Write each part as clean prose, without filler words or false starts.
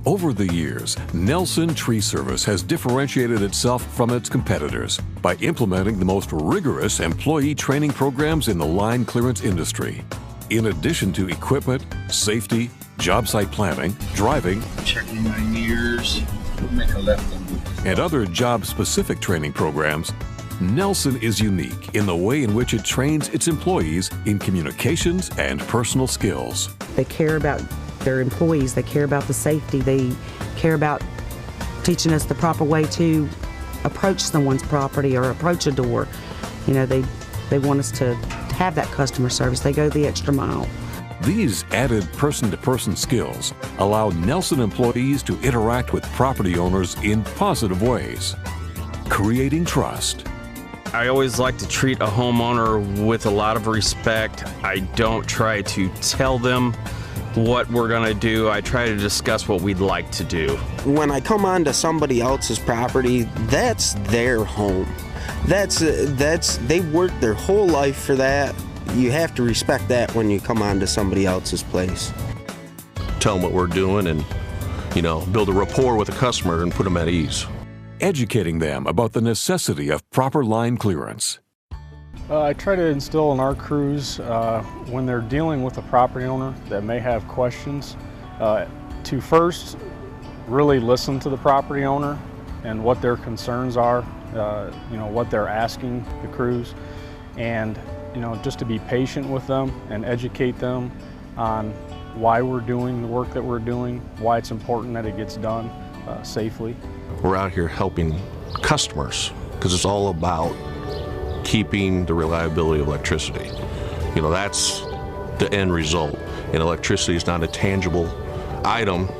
Over the years, Nelson Tree Service has differentiated itself from its competitors by implementing the most rigorous employee training programs in the line clearance industry. In addition to equipment, safety, job site planning, driving, checking my mirrors, make a left and other job-specific training programs, Nelson is unique in the way in which it trains its employees in communications and personal skills. They care about their employees, they care about the safety, they care about teaching us the proper way to approach someone's property or approach a door. You know, they want us to have that customer service. They go the extra mile. These added person-to-person skills allow Nelson employees to interact with property owners in positive ways, creating trust. I always like to treat a homeowner with a lot of respect. I don't try to tell them what we're gonna do. I try to discuss what we'd like to do. When I come onto somebody else's property, that's their home. They worked their whole life for that. You have to respect that when you come onto somebody else's place. Tell them what we're doing and, build a rapport with the customer and put them at ease. Educating them about the necessity of proper line clearance. I try to instill in our crews when they're dealing with a property owner that may have questions to first really listen to the property owner and what their concerns are, what they're asking the crews, and just to be patient with them and educate them on why we're doing the work that we're doing, why it's important that it gets done safely. We're out here helping customers because it's all about keeping the reliability of electricity. That's the end result. And electricity is not a tangible item.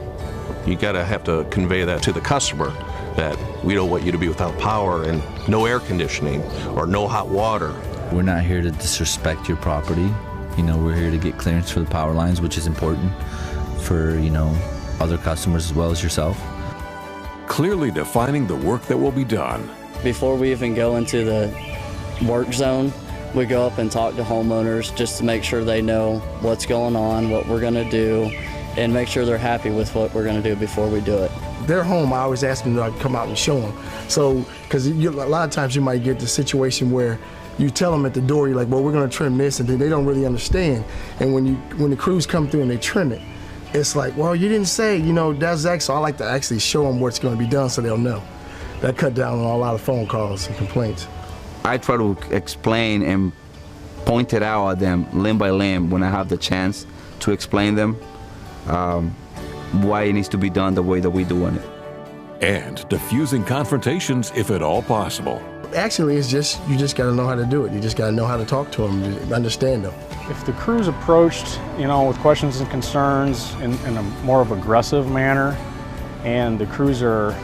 You gotta have to convey that to the customer, that we don't want you to be without power and no air conditioning or no hot water. We're not here to disrespect your property. We're here to get clearance for the power lines, which is important for, other customers as well as yourself. Clearly defining the work that will be done. Before we even go into the work zone, we go up and talk to homeowners just to make sure they know what's going on, what we're going to do, and make sure they're happy with what we're going to do before we do it. Their home, I always ask them to come out and show them. So, because a lot of times you might get the situation where you tell them at the door, you're like, well, we're going to trim this, and then they don't really understand. And when the crews come through and they trim it, it's like, well, you didn't say, that's X. So I like to actually show them what's going to be done so they'll know. That cut down on a lot of phone calls and complaints. I try to explain and point it out at them limb by limb when I have the chance to explain them why it needs to be done the way that we do it. And diffusing confrontations if at all possible. Actually, it's just, you just got to know how to do it. You just got to know how to talk to them, understand them. If the crew's approached, with questions and concerns in a more of aggressive manner, and the crews are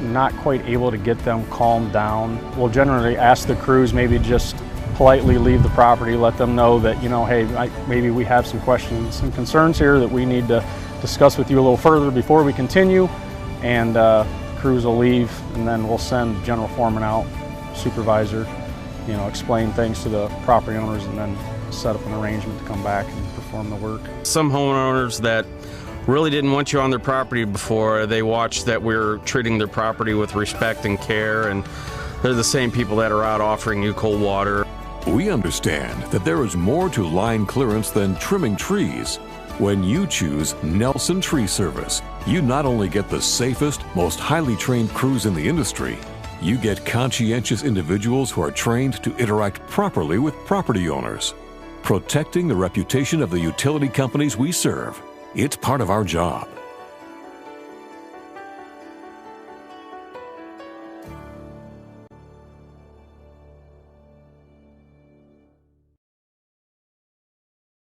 not quite able to get them calmed down, we'll generally ask the crews maybe just politely leave the property, let them know that, hey, maybe we have some questions and concerns here that we need to discuss with you a little further before we continue, and crews will leave, and then we'll send general foreman out, supervisor, explain things to the property owners, and then set up an arrangement to come back and perform the work. Some homeowners that really didn't want you on their property before, they watched that we're treating their property with respect and care, and they're the same people that are out offering you cold water. We understand that there is more to line clearance than trimming trees. When you choose Nelson Tree Service, you not only get the safest, most highly trained crews in the industry, you get conscientious individuals who are trained to interact properly with property owners. Protecting the reputation of the utility companies we serve, it's part of our job.